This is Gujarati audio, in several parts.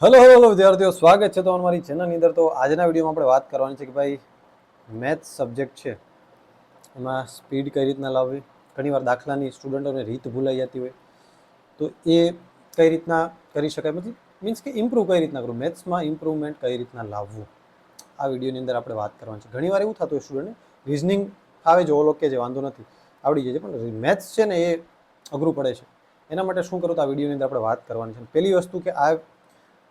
હેલો હેલો વિદ્યાર્થીઓ, સ્વાગત છે તો અમારી ચેનલની અંદર. તો આજના વિડીયોમાં આપણે વાત કરવાની છે કે ભાઈ મેથ્સ સબ્જેક્ટ છે એમાં સ્પીડ કઈ રીતના લાવવી. ઘણીવાર દાખલાની સ્ટુડન્ટોને રીત ભૂલાઈ જતી હોય, તો એ કઈ રીતના કરી શકાય, મતલબ મીન્સ કે ઇમ્પ્રૂવ કઈ રીતના કરવું, મેથ્સમાં ઇમ્પ્રુવમેન્ટ કઈ રીતના લાવવું, આ વિડીયોની અંદર આપણે વાત કરવાની છે. ઘણીવાર એવું થતું હોય સ્ટુડન્ટને રિઝનિંગ ફાવે છે, ઓલ ઓકે છે, વાંધો નથી, આવડી જાય છે, પણ મેથ્સ છે ને એ અઘરું પડે છે. એના માટે શું કરું તો આ વિડીયોની અંદર આપણે વાત કરવાની છે. પહેલી વસ્તુ કે આ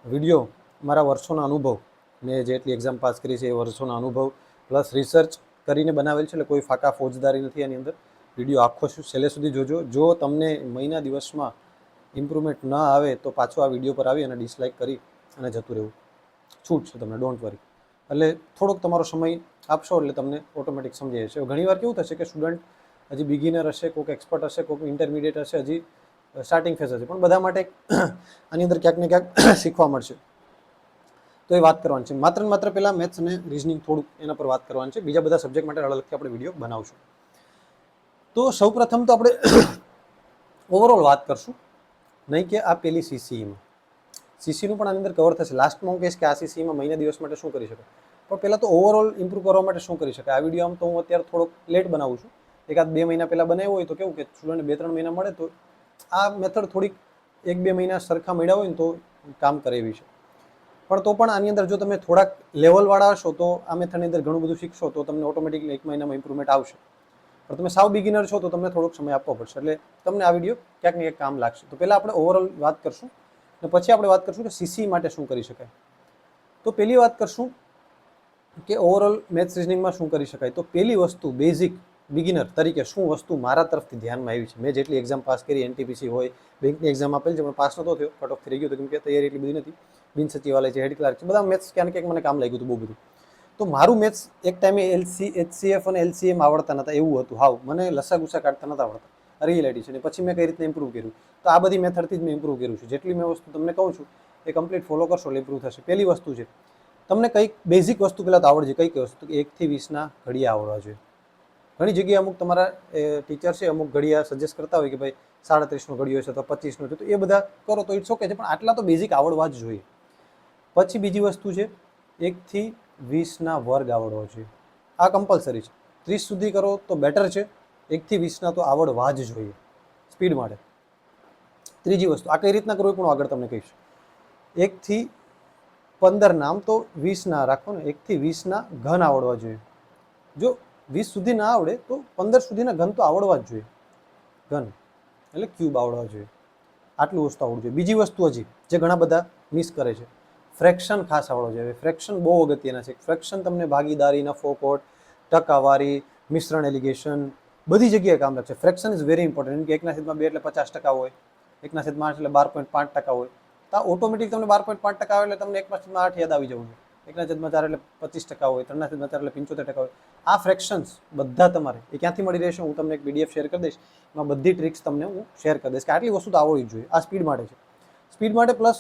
વિડીયો મારા વર્ષોના અનુભવ, મેં જેટલી એક્ઝામ પાસ કરી છે એ વર્ષોના અનુભવ પ્લસ રિસર્ચ કરીને બનાવેલ છે, એટલે કોઈ ફાકા ફોજદારી નથી એની અંદર. વિડીયો આખો છેલ્લે સુધી જોજો. જો તમને મહિના દિવસમાં ઇમ્પ્રુવમેન્ટ ન આવે તો પાછો આ વિડીયો પર આવી અને ડિસલાઇક કરી અને જતું રહેવું. છૂટ છે તમને, ડોન્ટ વરી. એટલે થોડોક તમારો સમય આપશો એટલે તમને ઓટોમેટિક સમજાઈ જશે. ઘણીવાર કેવું થશે કે સ્ટુડન્ટ હજી બિગિનર હશે, કોઈક એક્સપર્ટ હશે, કોઈક ઇન્ટરમીડિયેટ હશે, હજી સ્ટાર્ટિંગ ફેઝ હશે, પણ બધા માટે આની અંદર ક્યાંક ને ક્યાંક શીખવા મળશે. તો એ વાત કરવાની છે. માત્ર ને માત્ર પહેલાં મેથ્સ અને રિઝનિંગ થોડુંક એના પર વાત કરવાની છે. બીજા બધા સબ્જેક્ટ માટે અલગથી આપણે વિડીયો બનાવશું. તો સૌપ્રથમ તો આપણે ઓવરઓલ વાત કરશું, નહીં કે આ પેલી સીસીઈમાં. સીસીનું પણ આની અંદર કવર થશે. લાસ્ટમાં હું કહીશ કે આ સીસીઈમાં મહિના દિવસ માટે શું કરી શકાય, પણ પહેલાં તો ઓવરઓલ ઇમ્પ્રૂવ કરવા માટે શું કરી શકાય. આ વિડીયો આમ તો હું અત્યારે થોડોક લેટ બનાવું છું, એકાદ 2 મહિના પહેલાં બનાવ્યો હોય તો કેવું કે સ્ટુડન્ટને 2-3 મહિના મળે, તો આ મેથડ થોડીક 1-2 મહિના સરખા મળ્યા હોય ને તો કામ કરે એવી છે. પણ તો પણ આની અંદર જો તમે થોડાક લેવલવાળા હશો તો આ મેથડની અંદર ઘણું બધું શીખશો તો તમને ઓટોમેટિકલી 1 મહિનામાં ઇમ્પ્રુવમેન્ટ આવશે. પણ તમે સાવ બિગિનર છો તો તમને થોડોક સમય આપવો પડશે, એટલે તમને આ વિડીયો ક્યાંક ને ક્યાંક કામ લાગશે. તો પહેલાં આપણે ઓવરઓલ વાત કરશું અને પછી આપણે વાત કરશું કે સીસી માટે શું કરી શકાય. તો પહેલી વાત કરશું કે ઓવરઓલ મેથ્સ રિઝનિંગમાં શું કરી શકાય. તો પહેલી વસ્તુ બેઝિક બિગિનર તરીકે શું વસ્તુ મારા તરફથી ધ્યાનમાં આવી છે, મેં જેટલી એક્ઝામ પાસ કરી, એનટીપીસી હોય, બેંકની એક્ઝામ આપેલી છે, પણ પાસ નહોતો થયો, કટ ઓફ થઈ ગયો હતો, કેમ કે તૈયારી એટલી બધી નથી. બિન સચિવાલય છે, હેડ ક્લાર્ક છે, બધા મેથ્સ ક્યાંક ને ક્યાંક મને કામ લાગ્યું હતું બહુ બધું. તો મારું મેથ્સ એક ટાઈમે એચસીએફ અને એલસીએમ આવડતા નહોતા, એવું હતું. હાવ મને લસા ગુસા કાઢતા નહોતા આવડતા, રિયલિટી છે. ને પછી મેં કઈ રીતે ઇમ્પ્રૂવ કર્યું, તો આ બધી મેથડથી જ મેં ઇમ્પ્રૂવ કર્યું છે. જેટલી મેં વસ્તુ તમને કહું છું એ કમ્પ્લીટ ફોલો કરશો એટલે ઇમ્પ્રૂવ થશે. પહેલી વસ્તુ છે, તમને કંઈક બેઝિક વસ્તુ પહેલાં તો આવડશે. કઈ વસ્તુ કે 1 થી 20ના ઘડિયા આવડવા જોઈએ. ઘણી જગ્યાએ અમુક તમારા ટીચર છે, અમુક ઘડિયા સજેસ્ટ કરતા હોય કે ભાઈ 37નો ઘડિયો છે તો 25નો છે, તો એ બધા કરો તો ઇટ્સ ઓકે છે, પણ આટલા તો બેઝિક આવડવા જ જોઈએ. પછી બીજી વસ્તુ છે 1 થી 20ના વર્ગ આવડવા જોઈએ. આ કમ્પલસરી છે. 30 સુધી કરો તો બેટર છે, 1 થી 20ના તો આવડવા જ જોઈએ સ્પીડ માટે. ત્રીજી વસ્તુ, આ કઈ રીતના કરવું પણ આગળ તમને કહીશ. 1 થી 15ના, આમ તો 20ના રાખો ને, 1 થી 20ના ઘન આવડવા જોઈએ. જો 20 સુધી ના આવડે તો 15 સુધીના ઘન તો આવડવા જ જોઈએ. ઘન એટલે ક્યુબ આવડવા જોઈએ. આટલું વસ્તુ આવડવું જોઈએ. બીજી વસ્તુ હજી જે ઘણા બધા મિસ કરે છે, ફ્રેક્શન ખાસ આવડવું જોઈએ. ફ્રેક્શન બહુ અગત્યના છે. ફ્રેક્શન તમને ભાગીદારી, નફો ખોટ, ટકાવારી, મિશ્રણ એલિગેશન બધી જગ્યાએ કામ લાગશે. Fraction is very important. કે 1/2 એટલે 50% હોય, 1/8 એટલે 12.5% હોય, તો આ ઓટોમેટિક તમને 12.5% આવે એટલે તમને 1/8 યાદ આવી જવું જોઈએ. 1/4 એટલે 25% હોય, 3/4 એટલે 75% હોય. આ ફ્રેક્શન્સ બધા તમારે એ ક્યાંથી મળી રહેશે, હું તમને એક પીડીએફ શેર કરી દઈશ, એમાં બધી ટ્રિક્સ તમને હું શેર કરી દઈશ કે આટલી વસ્તુ તો આવડવી જોઈએ. આ સ્પીડ માટે છે. સ્પીડ માટે પ્લસ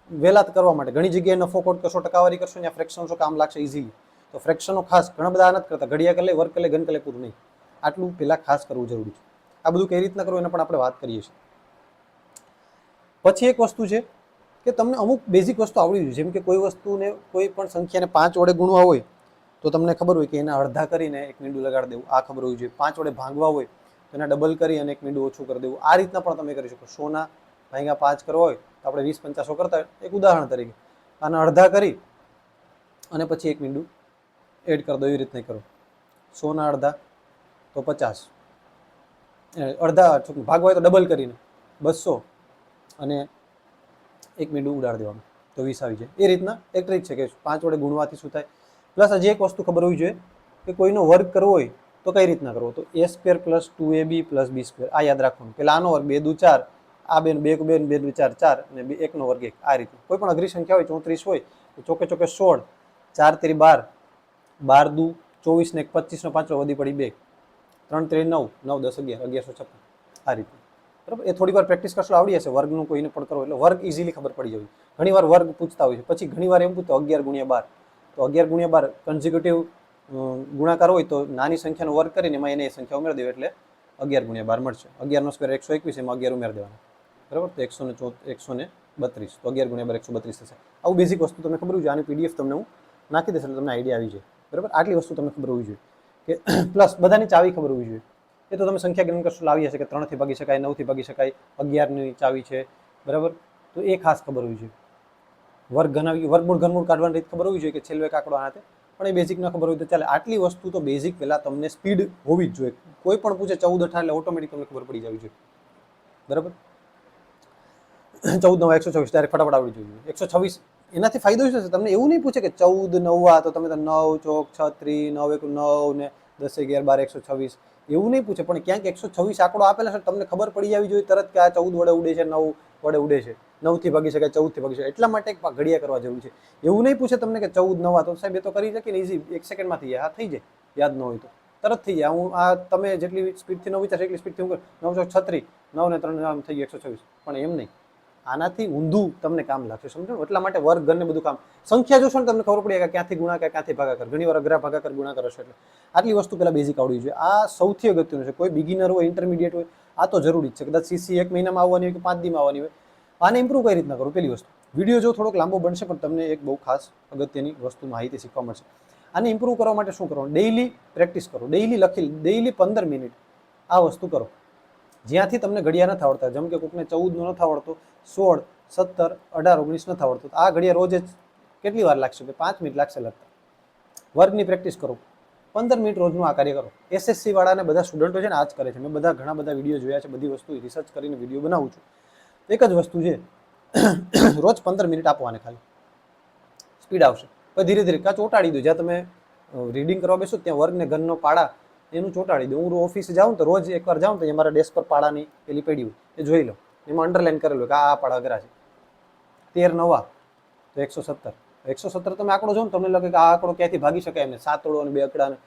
વહેલા કરવા માટે. ઘણી જગ્યાએ નફો ખોટ કરશો, ટકાવારી કરશો, ત્યાં ફ્રેક્શન્સો કામ લાગશે ઇઝીલી. તો ફ્રેક્શનો ખાસ ઘણા બધા નથી કરતા. ઘડિયા કરી લે, વર્ક કરી લે, ઘન કરી લે, પૂરું નહીં. આટલું પહેલાં ખાસ કરવું જરૂરી છે. આ બધું કઈ રીતના કરવું એના પણ આપણે વાત કરીએ છીએ. પછી એક વસ્તુ છે કે તમને અમુક બેઝિક વસ્તુ આવડવી જોઈએ. જેમ કે કોઈ વસ્તુને, કોઈ પણ સંખ્યાને 5 વડે ગુણવા હોય તો તમને ખબર હોય કે એના અડધા કરીને 1 મીંડું લગાડી દેવું, આ ખબર હોવી જોઈએ. 5 વડે ભાંગવા હોય તો એના ડબલ કરી અને 1 મીંડું ઓછું કરી દેવું. આ રીતના પણ તમે કરી શકો. 100ના ભાગ્યા 5 કરવા હોય તો આપણે 20-50 કરતા, એક ઉદાહરણ તરીકે. આના અડધા કરી અને પછી 1 મીંડું એડ કરી દો, એવી રીતના કરો. 100ના અડધા તો 50, અડધા ભાગવા હોય તો ડબલ કરીને 200 અને 1 મીંડું ઉડાડી દેવાનું તો 20 આવી જાય. એ રીતના એક ટ્રીક છે કે 5 વડે ગુણવાથી શું થાય. પ્લસ હજી એક વસ્તુ ખબર હોવી જોઈએ કે કોઈનો વર્ગ કરવો હોય તો કઈ રીતના કરવો. તો a² + 2ab + b². આ યાદ રાખવાનું. પેલા આનો વર્ગ 2 દુ 4, આ 2 2 2 2 4 4 અને 1નો વર્ગ 1. આ રીતે કોઈ પણ અઘરી સંખ્યા હોય, 34 હોય તો ચોકે ચોકે 16, 4 તેરી 12, 12 દુ 24 ને 25નો 5 વધી પડી 2, 3 તેરી 9, 9 10 11, 1156. આ રીતે બરાબર. એ થોડી વાર પ્રેક્ટિસ કરશો આવડી જશે. વર્ગનું કોઈને પણ કરો એટલે વર્ગ ઇઝીલી ખબર પડી જવી. ઘણીવાર વર્ગ પૂછતા હોય છે. પછી ઘણીવાર એમ પૂછતો 11 × 12, તો 11 × 12 કન્ઝિક્યુટિવ ગુણાકાર હોય તો નાની સંખ્યાનો વર્ગ કરીને એમાં એને સંખ્યા ઉમેરી દેવી એટલે 11 × 12 મળશે. 11નો સ્ક્વેર 121, એમાં 11 ઉમેરી દેવાના. બરાબર. તો 114, 32, તો 11 × 2 132 થશે. આવું બેઝિક વસ્તુ તમને ખબર હોવી જોઈએ. આની PDF તમને હું નાખી દઈશ એટલે તમને આઈડિયા આવી જાય, બરાબર. આટલી વસ્તુ તમને ખબર હોવી જોઈએ કે પ્લસ બધાની ચાવી ખબર હોવી જોઈએ. એ તો તમે સંખ્યા ગણન કરશો લાવી હશે કે 3 થી ભાગી શકાય, 9 થી ભાગી શકાય, 11ની ચાવી છે, બરાબર. તો એ ખાસ ખબર હોવી જોઈએ. વર્ગમૂળ ઘનમૂળ કાઢવાની રીત ખબર હોવી જોઈએ કે છેલ્લો એક આંકડો આના પણ એ બેઝિક ના ખબર હોય તો ચાલે. આટલી વસ્તુ તો બેઝિક પહેલા તમને સ્પીડ હોવી જ જોઈએ. કોઈ પણ પૂછે 14 18 એટલે ઓટોમેટિક તમને ખબર પડી જવી જોઈએ, બરાબર. 14 9 126 ત્યારે ફટાફટ આવડી જોઈએ. 126 એનાથી ફાયદો શું છે? તમને એવું નહીં પૂછે કે 14 9 તો તમે 9 ચોક 36 9 1 9 ને 10 11 12 126 એવું નહીં પૂછે. પણ ક્યાંક 126 આંકડો આપેલા છે તમને ખબર પડી જવી જોઈએ તરત કે આ 14 વડે ઉડે છે, 9 વડે ઉડે છે, 9 થી ભાગી શકાય, 14 થી ભાગી શકાય. એટલા માટે એક ઘડિયા કરવા જરૂરી છે. એવું નહીં પૂછે તમને કે 14 9 તો સાહેબ એ તો કરી શકે ને ઇઝી 1 સેકન્ડમાં થઈ જાય. હા થઈ જાય, યાદ ન હોય તો તરત થઈ જાય. હું આ તમે જેટલી સ્પીડથી ન વિચારશો એટલી સ્પીડથી હું 9 ચોક 36 9 ને 3 આમ થઈ ગયું 126. પણ એમ નહીં, આનાથી ઊંધું તમને કામ લાગશે, સમજો. એટલા માટે વર્ગ ઘન ને બધું કામ સંખ્યા જોશો ને તમને ખબર પડી કે ક્યાંથી ગુણાકાર ક્યાંથી ભાગાકાર. ઘણી વાર અઘરા ભાગાકાર ગુણાકાર હશે. એટલે આટલી વસ્તુ પહેલા બેઝિક આવડવી જોઈએ. આ સૌથી અગત્યનું છે. કોઈ બિગિનર હોય, ઇન્ટરમીડિયેટ હોય, આ તો જરૂરી જ છે. કદાચ CC 1 મહિનામાં આવવાની હોય કે 5 દીમાં આવવાની હોય. આને ઇમ્પ્રૂવ કઈ રીતના કરો? પહેલી વસ્તુ, વિડીયો જો થોડોક લાંબો બનશે પણ તમને એક બહુ ખાસ અગત્યની વસ્તુ માહિતી શીખવા મળશે. આને ઇમ્પ્રૂવ કરવા માટે શું કરવાનું? ડેઇલી પ્રેક્ટિસ કરો. ડેઇલી 15 મિનિટ આ વસ્તુ કરો. જ્યાંથી તમને ઘડિયા નથી આવડતા, જેમ કે કોકને 14 નો નથી આવડતો, 16 17 18 19 નથી આવડતું, આ ઘડિયા રોજ જ કેટલી વાર લાગશે? 5 મિનિટ લાગશે લગતા. વર્ગની પ્રેક્ટિસ કરો, 15 મિનિટ રોજનું આ કાર્ય કરો. SSC વાળાને બધા સ્ટુડન્ટો છે ને આ જ કરે છે. મેં ઘણા બધા વિડીયો જોયા છે, બધી વસ્તુ રિસર્ચ કરીને વિડીયો બનાવું છું. એક જ વસ્તુ છે, રોજ 15 મિનિટ આપવાને, ખાલી સ્પીડ આવશે. પછી ધીરે ધીરે કાં ચોંટાડી દો. જ્યાં તમે રીડિંગ કરવા બેસો ત્યાં વર્ગ ને ઘનનો પાડા એનું ચોંટાડી દો. હું ઓફિસે જાઉં તો રોજ એકવાર જાઉં તો મારા ડેસ્ક પર પાડાની પેલી પડી હોય એ જોઈ લો. એમાં અંડરલાઈન કરેલું કે આ પાડા અઘરા છે. 13 9 તો 117. 117 તમે આંકડો જો ને તમને લાગે કે આ આંકડો ક્યાંથી ભાગી શકાય એમને 7 ઓળો અને 2 આંકડા,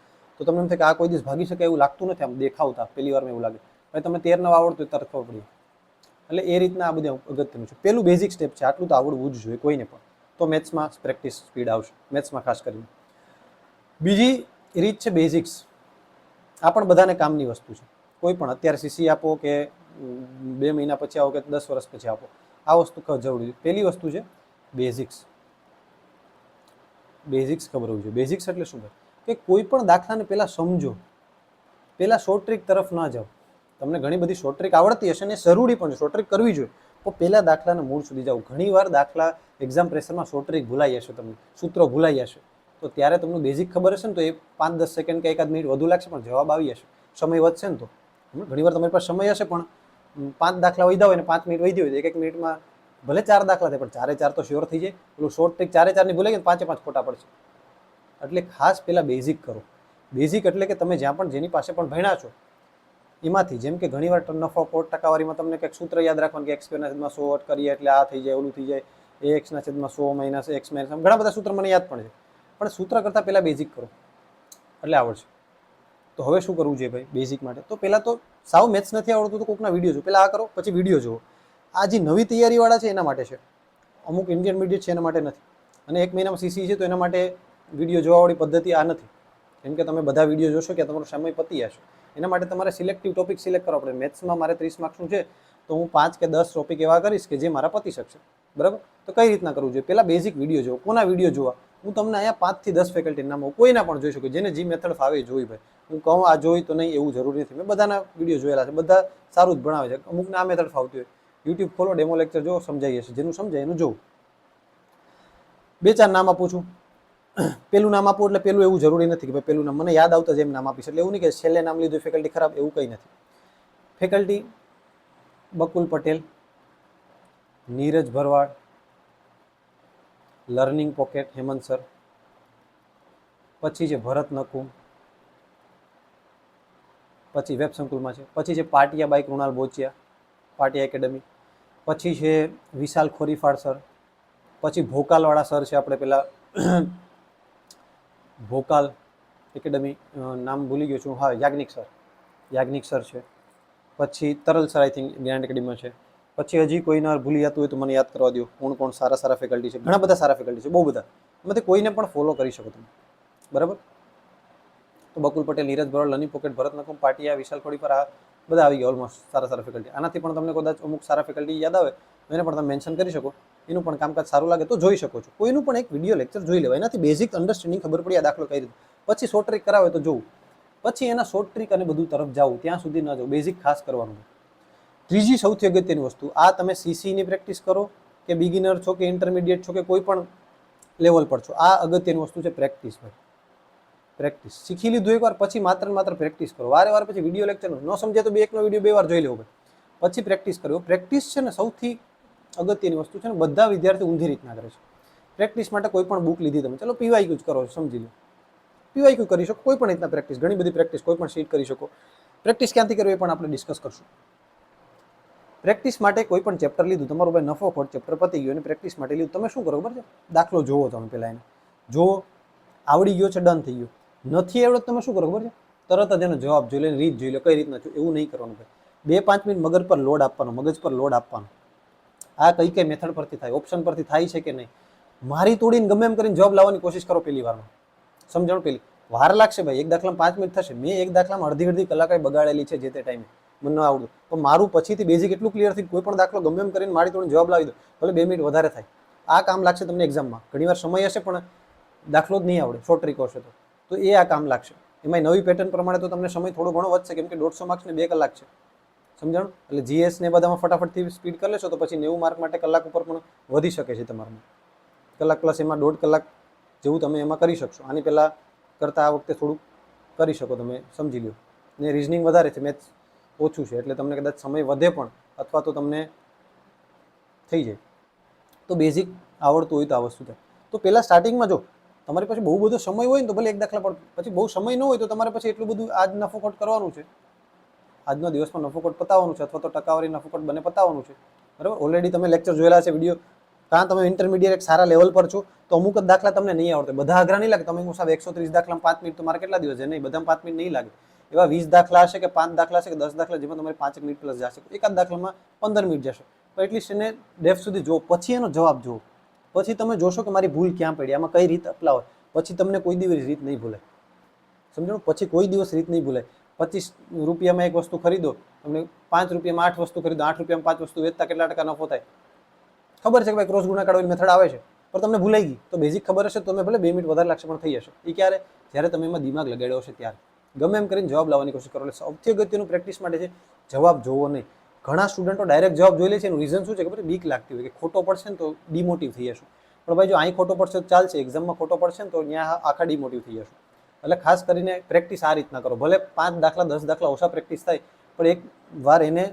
તો તમને એમ થાય કે આ કોઈ દિવસ ભાગી શકાય એવું લાગતું નથી. આમ દેખાવતા પહેલી વારમાં એવું લાગે. હવે તમે 13 9 આવડતું તરત ખબર પડી. એટલે એ રીતના આ બધું અગત્યનું છે. પેલું બેઝિક સ્ટેપ છે. આટલું તો આવડવું જ જોઈએ કોઈને પણ. તો મેથ્સમાં પ્રેક્ટિસ સ્પીડ આવશે, મેથ્સમાં ખાસ કરીને. બીજી રીત છે બેઝિક્સ. આ પણ બધાને કામની વસ્તુ છે. કોઈ પણ અત્યારે CC આપો કે 2 મહિના પછી આવો કે 10 વર્ષ પછી આપો, આ વસ્તુ જરૂરી છે. પહેલી વસ્તુ છે બેઝિક્સ. બેઝિક્સ ખબર હોવી જોઈએ. બેઝિક્સ એટલે શું કે કોઈ પણ દાખલાને પહેલા સમજો, પહેલા શોર્ટ ટ્રિક તરફ ના જાઓ. તમને ઘણી બધી શોર્ટ ટ્રિક આવડતી હશે ને જરૂરી પણ છે, શોર્ટ ટ્રિક કરવી જોઈએ. તો પહેલા દાખલાના મૂળ સુધી જાઓ. ઘણી વાર દાખલા એક્ઝામ પ્રેશરમાં શોર્ટ ટ્રિક ભૂલાઈ જશે, તમને સૂત્રો ભૂલાઈ જશે. તો ત્યારે તમને બેઝિક ખબર હશે ને તો એ 5-10 સેકન્ડ કે 1 મિનિટ વધુ લાગશે પણ જવાબ આવી જશે. સમય વધશે ને તો ઘણી વાર તમારી પાસે સમય હશે પણ 5 દાખલા વધ્યા હોય ને 5 મિનિટ વધી હોય તો 1 મિનિટમાં ભલે 4 દાખલા થાય પણ 4 તો શ્યોર થઈ જાય. પેલું શોર્ટ ટ્રિક 4 ની ભૂલાઈ ગઈ 5 ખોટા પડશે. એટલે ખાસ પહેલા બેઝિક કરો. બેઝિક એટલે કે તમે જ્યાં પણ જેની પાસે પણ ભણ્યા છો એમાંથી, જેમ કે ઘણી વાર નફો કોટ ટકાવારીમાં તમને કંઈક સૂત્ર યાદ રાખવાનું કે x²/100 કરીએ એટલે આ થઈ જાય, ઓલું થઈ જાય, x/100 - x ઘણા બધા સૂત્ર મને યાદ પણ છે. પણ સૂત્ર કરતાં પહેલા બેઝિક કરો એટલે આવડશે. તો હવે શું કરવું જોઈએ ભાઈ બેઝિક માટે? તો પહેલા તો સાવ મેથ્સ નથી આવડતું તો કોકના વિડીયો જો. પહેલા આ કરો પછી વિડીયો જુઓ. આ જે નવી તૈયારીવાળા છે એના માટે છે. અમુક ઇન્ટરમીડિયેટ છે એના માટે નથી. અને 1 મહિનામાં CC છે તો એના માટે વિડીયો જોવાવાળી પદ્ધતિ આ નથી. કેમ કે તમે બધા વિડીયો જોશો કે તમારો સમય પતી જશે. એના માટે તમારે સિલેક્ટિવ ટોપિક સિલેક્ટ કરવા પડે. મેથ્સમાં મારે 30 માર્ક્સનું છે તો હું 5 કે 10 ટોપિક એવા કરીશ કે જે મારા પતી શકશે, બરાબર. તો કઈ રીતના કરવું જોઈએ? પહેલા બેઝિક વિડીયો જોવો. કોના વિડીયો જોવા? હું તમને અહીંયા 5 થી 10 ફેકલ્ટી નામ કોઈના પણ જોઈ શકું, જેને જે મેથડ ફાવે જોઈ ભાઈ. હું કહું આ જોઈ તો નહીં એવું જરૂરી નથી. મેં બધાના વિડીયો જોયેલા છે, બધા સારું જ ભણાવે છે. અમુકને આ મેથડ ફાવતી હોય. યુટ્યુબ ખોલો, ડેમો લેક્ચર જો, સમજાઈ જશે. જેનું સમજાય એનું જોવું. 2-4 નામ આપું છું. પેલું નામ આપવું એટલે પેલું એવું જરૂરી નથી કે ભાઈ પેલું નામ મને યાદ આવતા જેમ નામ આપીશ. એટલે એવું નહીં કે છેલ્લે નામ લીધું ફેકલ્ટી ખરાબ, એવું કંઈ નથી. ફેકલ્ટી બકુલ પટેલ, નીરજ ભરવાડ, લર્નિંગ પોકેટ હેમંત સર, પછી છે ભરત નકુમ, પછી વેબ સંકુલમાં છે, પછી છે પાટિયા બાઈ કૃણાલ બોચિયા, પાટિયા એકેડમી, પછી છે વિશાલ ખોરીફાળ સર, પછી ભોકાલવાળા સર છે આપણે પેલા ભોકાલ એકેડમી, નામ ભૂલી ગયો છું, હા યાજ્ઞિક સર છે. પછી તરલ સર આઈ થિંક જ્ઞાન એકેડમીમાં છે. પછી હજી કોઈને ભૂલી જતું હોય તો મને યાદ કરવા દો. કોણ સારા ફેકલ્ટી છે? ઘણા બધા સારા ફેકલ્ટી છે, બહુ બધા. એમાંથી કોઈને પણ ફોલો કરી શકો તમે, બરાબર. તો બકુલ પટેલ, નીરજ ભરવાડ, લર્નિંગ પોકેટ, ભરત નકુમ, પાટિયા, વિશાલ ખોડીફાળ, આ બધા આવી ગયા ઓલમોસ્ટ સારા ફેકલ્ટી. આનાથી પણ તમને કદાચ અમુક સારા ફેકલ્ટી યાદ આવે એને પણ તમે મેન્શન કરી શકો. એનું પણ કામકાજ સારું લાગે તો જોઈ શકો છો. કોઈનું પણ એક વિડીયો લેક્ચર જોઈ લેવાય, એનાથી બેઝિક અન્ડરસ્ટેન્ડિંગ ખબર પડી આ દાખલો કઈ રીતે. પછી શોર્ટ ટ્રીક કરાવે તો જોવું, પછી એના શોર્ટ ટ્રીક અને બધું તરફ જાવું, ત્યાં સુધી ન જાવ. બેઝિક ખાસ કરવાનું. ત્રીજી સૌથી અગત્યની વસ્તુ, આ તમે સીસીની પ્રેક્ટિસ કરો કે બિગિનર છો કે ઇન્ટરમીડિયેટ છો કે કોઈ પણ લેવલ પર છો, આ અગત્યની વસ્તુ છે પ્રેક્ટિસ. ભાઈ પ્રેક્ટિસ શીખી લીધું એકવાર, પછી માત્ર પ્રેક્ટિસ કરો. વારે વાર પછી વિડીયો લેક્ચર ન સમજે તો એકનો વિડીયો 2 વાર જોઈ લેવો, પછી પ્રેક્ટિસ કરો. પ્રેક્ટિસ છે ને સૌથી અગત્યની વસ્તુ છે ને, બધા વિદ્યાર્થી ઊંધી રીતના કરે છે. પ્રેક્ટિસ માટે કોઈ પણ બુક લીધી તમે, ચલો પીવાયક્યુ જ કરો, સમજી લો પીવાયક્યુ કરી શકો, કોઈ પણ રીતના પ્રેક્ટિસ, ઘણી બધી પ્રેક્ટિસ કોઈ પણ શીટ કરી શકો. પ્રેક્ટિસ ક્યાંથી કરવી એ પણ આપણે ડિસ્કસ કરશું. પ્રેક્ટિસ માટે કોઈ પણ ચેપ્ટર લીધું, તમારું ભાઈ નફો ખોટ ચેપ્ટર પતી ગયું અને પ્રેક્ટિસ માટે લીધું, તમે શું કરો ખબર છે? દાખલો જોવો તમે પહેલાં, એને જોવો, આવડી ગયો છે, ડન થઈ ગયો. નથી આવડત, તમે શું કરો ખબર છે? તરત જ એનો જવાબ જોઈ લે, રીત જોઈ લે, કઈ રીતના. એવું નહીં કરવાનું ભાઈ. 2-5 મિનિટ મગજ પર લોડ આપવાનો, મગજ પર લોડ આપવાનો. આ કઈ મેથડ પરથી થાય, ઓપ્શન પરથી થાય છે કે નહીં, મારી તોડીને ગમે એમ કરીને જવાબ લાવવાની કોશિશ કરો પહેલી વારમાં. સમજણ પેલી વાર લાગશે ભાઈ, એક દાખલામાં 5 મિનિટ થશે. મેં એક દાખલામાં અડધી કલાક બગાડેલી છે જે તે ટાઈમે, મને ન આવડતું. તો મારું પછીથી બેઝિક એટલું ક્લિયર થઈ, કોઈ પણ દાખલો ગમે એમ કરીને મારી તોડીને જવાબ લાવી દો, ભલે 2 મિનિટ વધારે થાય. આ કામ લાગશે તમને એક્ઝામમાં. ઘણીવાર સમય હશે પણ દાખલો જ નહીં આવડે, શોર્ટ ટ્રીક હશે તો એ આ કામ લાગશે. એમાં નવી પેટર્ન પ્રમાણે તો તમને સમય થોડો ઘણો વધશે, કેમ કે 150 માર્ક્સને 2 કલાક છે. સમજાણું? એટલે જીએસ ને બધામાં ફટાફટથી સ્પીડ કરી લેશો તો પછી 90 માર્ક માટે કલાક ઉપર પણ વધી શકે છે તમારું. કલાક પ્લસ એમાં 1.5 કલાક જેવું તમે એમાં કરી શકશો. આની પહેલાં કરતાં આ વખતે થોડુંક કરી શકો, તમે સમજી લો. ને રિઝનિંગ વધારે છે, મેથ્સ ઓછું છે, એટલે તમને કદાચ સમય વધે પણ, અથવા તો તમને થઈ જાય. તો બેઝિક આવડતું હોય તો આ વસ્તુ થાય. તો પહેલાં સ્ટાર્ટિંગમાં જો તમારી પાસે બહુ બધો સમય હોય ને તો ભલે એક દાખલા પણ, પછી બહુ સમય ન હોય તો તમારે પછી એટલું બધું આજ નફોખોટ કરવાનું છે, આજનો દિવસમાં નફોખોટ પતાવવાનું છે, અથવા તો ટકાવારી નફોખોટ બંને પતાવવાનું છે. બરાબર? ઓલરેડી તમે લેક્ચર જોયેલા છે, વિડીયો. કાં તમે ઇન્ટરમીડિયેટ સારા લેવલ પર છો તો અમુક જ દાખલા તમને નહીં આવડે, બધા અઘરા નહીં લાગે. તમે સાહેબ 130 દાખલામાં 5 મિનિટ, તમારે કેટલા દિવસ છે? નહીં, બધામાં 5 મિનિટ નહીં લાગે. એવા 20 દાખલા હશે કે 5 દાખલા હશે કે 10 દાખલા, જેમાં તમારે 5 મિનિટ પ્લસ જશે. એકાદ દાખલામાં 15 મિનિટ જશે. તો એટલીસ્ટ એને ડેપ્થ સુધી જુઓ, પછી એનો જવાબ જુઓ. પછી તમે જોશો કે મારી ભૂલ ક્યાં પડી, આમાં કઈ રીત અપનાવો. પછી તમને કોઈ દિવસ રીત નહીં ભૂલાય. સમજો? પછી કોઈ દિવસ રીત નહીં ભૂલાય. 25 રૂપિયામાં એક વસ્તુ ખરીદો, તમને 5 રૂપિયામાં 8 વસ્તુ ખરીદો, 8 રૂપિયામાં 5 વસ્તુ વેચતા કેટલા ટકા નફો થાય ખબર છે કે ભાઈ? ક્રોસ ગુણાકારની મેથડ આવે છે, પણ તમને ભૂલાઈ ગઈ. તો બેઝિક ખબર હશે તો તમે ભલે 2 મિનિટ વધારે લાગશે પણ થઈ જશે. એ ક્યારે? જ્યારે તમે એમાં દિમાગ લગાડ્યો હશે ત્યારે. ગમે એમ કરીને જવાબ લાવવાની કોશિશ કરો. એટલે સૌથી અગત્યનું પ્રેક્ટિસ માટે છે જવાબ જોવો નહીં. ઘણા સ્ટુડન્ટો ડાયરેક્ટ જવાબ જોઈ લે છે. એનું રીઝન શું છે ખબર? બીક લાગતી હોય કે ખોટો પડશે ને તો ડિમોટિવ થઈ જશું. પણ ભાઈ જો અહીં ખોટો પડશે તો ચાલશે, એક્ઝામમાં ખોટો પડશે ને તો ત્યાં આખા ડિમોટિવ થઈ જશું. એટલે ખાસ કરીને પ્રેક્ટિસ આ રીતના કરો. ભલે 5 દાખલા 10 દાખલા ઓછા પ્રેક્ટિસ થાય, પણ એક વાર એને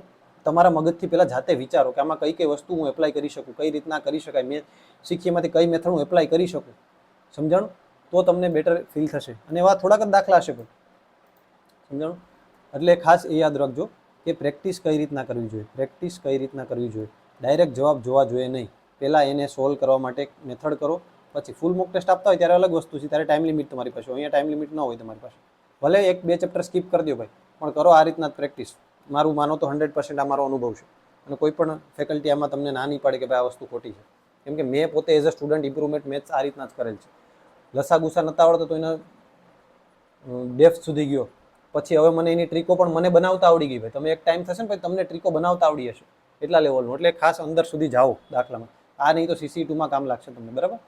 તમારા મગજથી પહેલાં જાતે વિચારો કે આમાં કઈ કઈ વસ્તુ હું એપ્લાય કરી શકું, કઈ રીતના કરી શકાય, મેં શીખીમાંથી કઈ મેથડ હું એપ્લાય કરી શકું. સમજાણું? તો તમને બેટર ફીલ થશે. અને એવા થોડાક જ દાખલા હશે પણ. સમજાણું? એટલે ખાસ એ યાદ રાખજો કે પ્રેક્ટિસ કઈ રીતના કરવી જોઈએ. પ્રેક્ટિસ કઈ રીતના કરવી જોઈએ. ડાયરેક્ટ જવાબ જોવા જોઈએ નહીં. પહેલાં એને સોલ્વ કરવા માટે મેથડ કરો, પછી ફૂલ મોક ટેસ્ટ આપતા હોય ત્યારે અલગ વસ્તુ છે, ત્યારે ટાઈમ લિમિટ તમારી પાસે. અહીંયા ટાઈમ લિમિટ ન હોય તમારી પાસે. ભલે 1-2 ચેપ્ટર સ્કીપ કરી દો ભાઈ, પણ કરો આ રીતના પ્રેક્ટિસ. મારું માનો તો 100% આ મારો અનુભવ છે. અને કોઈ પણ ફેકલ્ટી આમાં તમને ના નહીં પાડે કે ભાઈ આ વસ્તુ ખોટી છે. કેમ કે મેં પોતે as a student improvement maths આ રીતના જ કરેલ છે. લસા ગુસા નતા આવડતો તો એના ડેપ્થ સુધી ગયો. પછી હવે મને એની ટ્રીકો પણ મને બનાવતા આવડી ગઈ. ભાઈ તમે એક ટાઈમ થશે ને પછી તમને ટ્રીકો બનાવતા આવડી હશે એટલા લેવલનું. એટલે ખાસ અંદર સુધી જાઓ દાખલામાં. આ નહીં તો CC2માં કામ લાગશે તમને. બરાબર?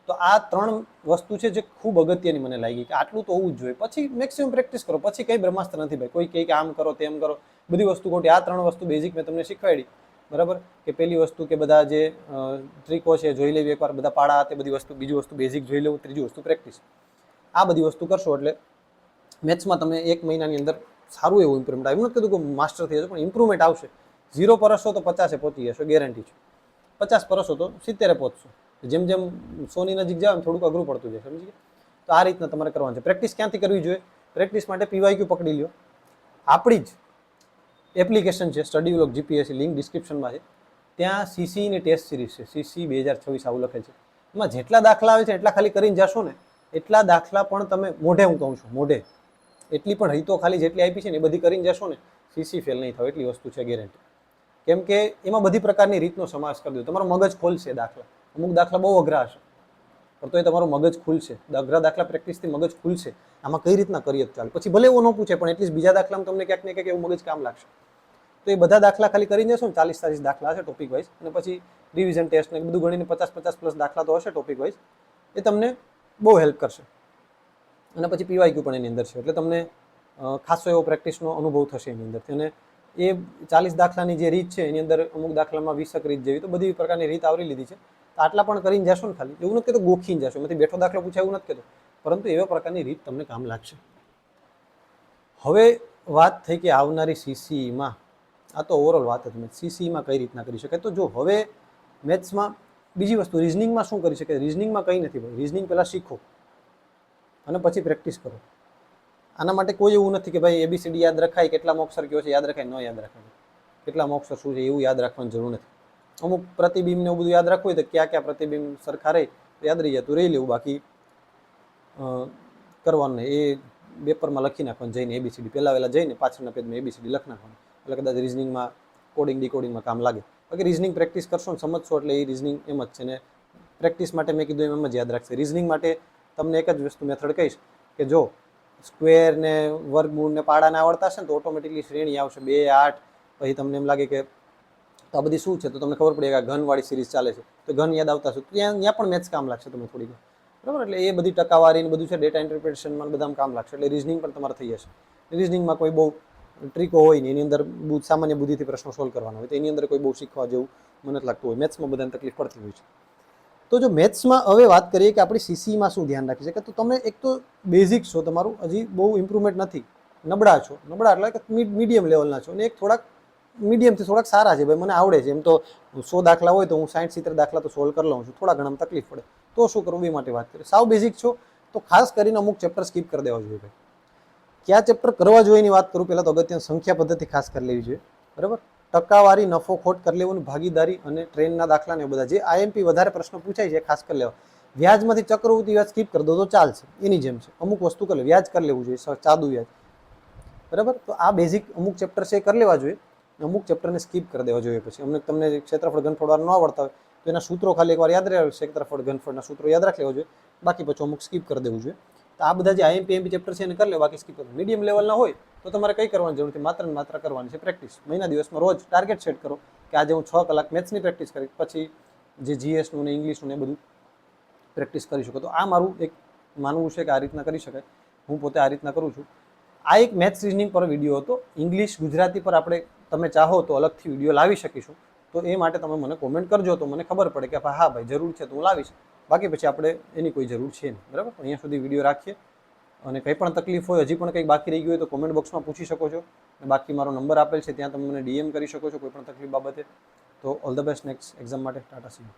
તો આ 3 વસ્તુ છે જે ખૂબ અગત્યની મને લાગી કે આટલું તો હોવું જ જોઈએ. પછી મેક્સિમમ પ્રેક્ટિસ કરો. પછી કંઈ બ્રહ્માસ્ત્ર નથી ભાઈ. કોઈ કહે કે આમ કરો તેમ કરો, બધી વસ્તુ ખોટી. આ 3 વસ્તુ બેઝિક મેં તમને શીખવાડી. બરાબર? કે પહેલી વસ્તુ કે બધા જે ટ્રીકો છે જોઈ લેવી એકવાર, બધા પાડા તે બધી વસ્તુ. બીજી વસ્તુ બેઝિક જોઈ લેવું. ત્રીજી વસ્તુ પ્રેક્ટિસ. આ બધી વસ્તુ કરશો એટલે મેથ્સમાં તમે 1 મહિનાની અંદર સારું એવું ઇમ્પ્રુવમેન્ટ આવે. એવું નથી કીધું કે માસ્ટર થઈ જશે, પણ ઇમ્પ્રુવમેન્ટ આવશે. 0 પર હશો તો 50 પહોંચી જશો, ગેરંટી છે. 50 પર હશો તો 70 પહોંચશો. જેમ જેમ 100ની નજીક જાવ થોડુંક અઘરું પડતું જાય. સમજી ગયા? તો આ રીતના તમારે કરવાનું છે. પ્રેક્ટિસ ક્યાંથી કરવી જોઈએ? પ્રેક્ટિસ માટે PYQ પકડી લ્યો. આપણી જ એપ્લિકેશન છે સ્ટડી વ્લોગ GPSC, લિંક ડિસ્ક્રિપ્શનમાં છે. ત્યાં CCની ટેસ્ટ સિરીઝ છે, CC 2026 આવું લખે છે. એમાં જેટલા દાખલા આવે છે એટલા ખાલી કરીને જશો ને, એટલા દાખલા પણ તમે મોઢે, હું કહું છું મોઢે, એટલી પણ રીતો ખાલી જેટલી આપી છે ને એ બધી કરીને જશો ને, CC ફેલ નહીં થાવ એટલી વસ્તુ છે, ગેરંટી. કેમ કે એમાં બધી પ્રકારની રીતનો સમાવેશ કરી દો. તમારો મગજ ખોલશે. દાખલા અમુક દાખલા બહુ અઘરા હશે, પણ તો એ તમારું મગજ ખુલશે. અઘરા દાખલા પ્રેક્ટિસથી મગજ ખુલશે. આમાં કઈ રીતના કરીએ ચાલે. પછી ભલે એવું ન પૂછે પણ એટલીસ્ટ બીજા દાખલામાં તમને ક્યાંક ને ક્યાંક એવું મગજ કામ લાગશે. તો તો એ બધા દાખલા ખાલી કરીને જશો ને, 40-40 દાખલા હશે ટોપિક વાઇઝ, અને પછી રિવિઝન ટેસ્ટ ને બધું ગણીને 50-50 દાખલા તો હશે ટોપિક વાઇઝ. એ તમને બહુ હેલ્પ કરશે. અને પછી પીવાયક્યુ પણ એની અંદર છે, એટલે તમને ખાસો એવો પ્રેક્ટિસનો અનુભવ થશે એની અંદરથી. અને એ 40 દાખલાની જે રીત છે એની અંદર અમુક દાખલામાં 20 રીત જેવી તો બધી પ્રકારની રીત આવરી લીધી છે. તો આટલા પણ કરીને જશો ને, ખાલી એવું નથી કહેતો ગોખીને જશો, એમાંથી બેઠો દાખલો પૂછાય એવું નથી કહેતો, પરંતુ એવા પ્રકારની રીત તમને કામ લાગશે. હવે વાત થઈ કે આવનારી સીસીઈમાં, આ તો ઓવરઓલ વાત હતી મેં સીસીઈમાં કઈ રીતના કરી શકાય. તો જો હવે મેથ્સમાં બીજી વસ્તુ, રિઝનિંગમાં શું કરી શકાય? રિઝનિંગમાં કંઈ નથી ભાઈ. રિઝનિંગ પહેલાં શીખો અને પછી પ્રેક્ટિસ કરો. આના માટે કોઈ એવું નથી કે ભાઈ એબીસીડી યાદ રખાય, કેટલા અક્ષર કયો છે યાદ રખાય, ન યાદ રખાય. કેટલા અક્ષર શું છે એવું યાદ રાખવાની જરૂર નથી. અમુક પ્રતિબિંબ ને એવું બધું યાદ રાખવું હોય તો ક્યાં પ્રતિબિંબ સરખા રહે યાદ રહી જાય તો રહી લેવું, બાકી કરવાનું નહીં. એ પેપરમાં લખી નાખવાનું જઈને એબીસીડી, પહેલા વહેલા જઈને પાછળના પેજમાં એબીસીડી લખી નાખવાનું, એટલે કદાચ રિઝનિંગમાં કોડિંગ ડીકોડિંગમાં કામ લાગે. બાકી રિઝનિંગ પ્રેક્ટિસ કરશો ને સમજશો એટલે એ રિઝનિંગ એમ જ છે. ને પ્રેક્ટિસ માટે મેં કીધું એમ જ યાદ રાખશે. રિઝનિંગ માટે તમને એક જ વસ્તુ મેથડ કહીશ કે જો સ્ક્વેર ને વર્ગમૂળ ને પાડાને આવડતા હશે ને તો ઓટોમેટિકલી શ્રેણી આવશે 2, 8. પછી તમને એમ લાગે કે આ બધી શું છે તો તમને ખબર પડે કે આ ઘનવાળી સિરીઝ ચાલે છે તો ઘન યાદ આવતા હશે, ત્યાં પણ મેથ્સ કામ લાગશે તમને થોડીક, બરાબર. એટલે એ બધી ટકાવારી ને બધું છે, ડેટા ઇન્ટરપ્રિટેશનમાં બધામાં કામ લાગશે. એટલે રિઝનિંગ પણ તમારે થઈ જશે. રિઝનિંગમાં કોઈ બહુ ટ્રીકો હોય નહીં, એની અંદર સામાન્ય બુદ્ધિથી પ્રશ્નો સોલ્વ કરવાના હોય, તો એની અંદર કોઈ બહુ શીખવા જેવું મને નથી લાગતું હોય. મેથ્સમાં બધાને તકલીફ પડતી હોય છે. તો જો મેથ્સમાં હવે વાત કરીએ કે આપણી સીસીમાં શું ધ્યાન રાખી શકે, તો તમે એક તો બેઝિક છો, તમારું હજી બહુ ઇમ્પ્રુવમેન્ટ નથી, નબળા છો. નબળા એટલે કે મીડિયમ લેવલના છો, અને એક થોડાક મીડિયમથી થોડાક સારા છે. ભાઈ મને આવડે છે, એમ તો 100 દાખલા હોય તો હું 60-70 દાખલા તો સોલ્વ કરી લઉં છું. થોડા ઘણા તકલીફ પડે તો શું કરવું એ માટે વાત કરીએ. સાવ બેઝિક છો તો ખાસ કરીને અમુક ચેપ્ટર સ્કીપ કરી દેવા જોઈએ. ભાઈ કયા ચેપ્ટર કરવા જોઈએ એની વાત કરું પહેલાં તો અગત્યની સંખ્યા પદ્ધતિ ખાસ કરી લેવી જોઈએ, બરાબર. ટકાવારી, નફો ખોટ કરી લેવાનું, ભાગીદારી અને ટ્રેનના દાખલા ને બધા જે આઈએમપી વધારે પ્રશ્નો પૂછાય છે ખાસ કરી લેવા. વ્યાજમાંથી ચક્રવૃત્તિ વ્યાજ સ્કીપ કરી દો તો ચાલશે, એની જેમ છે. અમુક વસ્તુ કરી લે, વ્યાજ કરી લેવું જોઈએ, ચાદુ વ્યાજ, બરાબર. તો આ બેઝિક અમુક ચેપ્ટર છે એ કરી લેવા જોઈએ, અમુક ચેપ્ટરને સ્કીપ કરી દેવા જોઈએ. પછી તમને ક્ષેત્રફળ ઘનફળ ન આવડતા હોય તો એના સૂત્રો ખાલી એકવાર યાદ રહેવા, ક્ષેત્રફળ ઘનફળના સૂત્રો યાદ રાખી લેવા જોઈએ, બાકી પછી અમુક સ્કીપ કરી દેવું જોઈએ. તો આ બધા જે આઈએમપી ચેપ્ટર છે એને કરી લે, બાકી સ્કીપ કરો. મીડિયમ લેવલના હોય તો તમારે કંઈ કરવાની જરૂર નથી, માત્ર ને માત્ર કરવાની છે પ્રેક્ટિસ. મહિના દિવસમાં રોજ ટાર્ગેટ સેટ કરો કે આજે હું 6 કલાક મેથ્સની પ્રેક્ટિસ કરી, પછી જે જીએસનું ને ઇંગ્લિશનું ને બધું પ્રેક્ટિસ કરી શકો. તો આ મારું એક માનવું છે કે આ રીતના કરી શકાય. હું પોતે આ રીતના કરું છું. આ એક મેથ્સ રિઝનિંગ પર વિડીયો હતો. ઇંગ્લિશ ગુજરાતી પર આપણે તમે ચાહો તો અલગથી વિડીયો લાવી શકીશું. તો એ માટે તમે મને કોમેન્ટ કરજો તો મને ખબર પડે કે હા ભાઈ જરૂર છે તો હું લાવીશ, બાકી પછી આપણે એની કોઈ જરૂર છે નહીં, બરાબર. અહીંયા સુધી વિડીયો રાખીએ, અને કંઈ પણ તકલીફ હોય, હજી પણ કંઈક બાકી રહી ગયું હોય તો કોમેન્ટ બોક્સમાં પૂછી શકો છો. બાકી મારો નંબર આપેલ છે ત્યાં તમે મને ડીએમ કરી શકો છો કોઈ પણ તકલીફ બાબતે. તો all the best next exam માટે. Tata see you.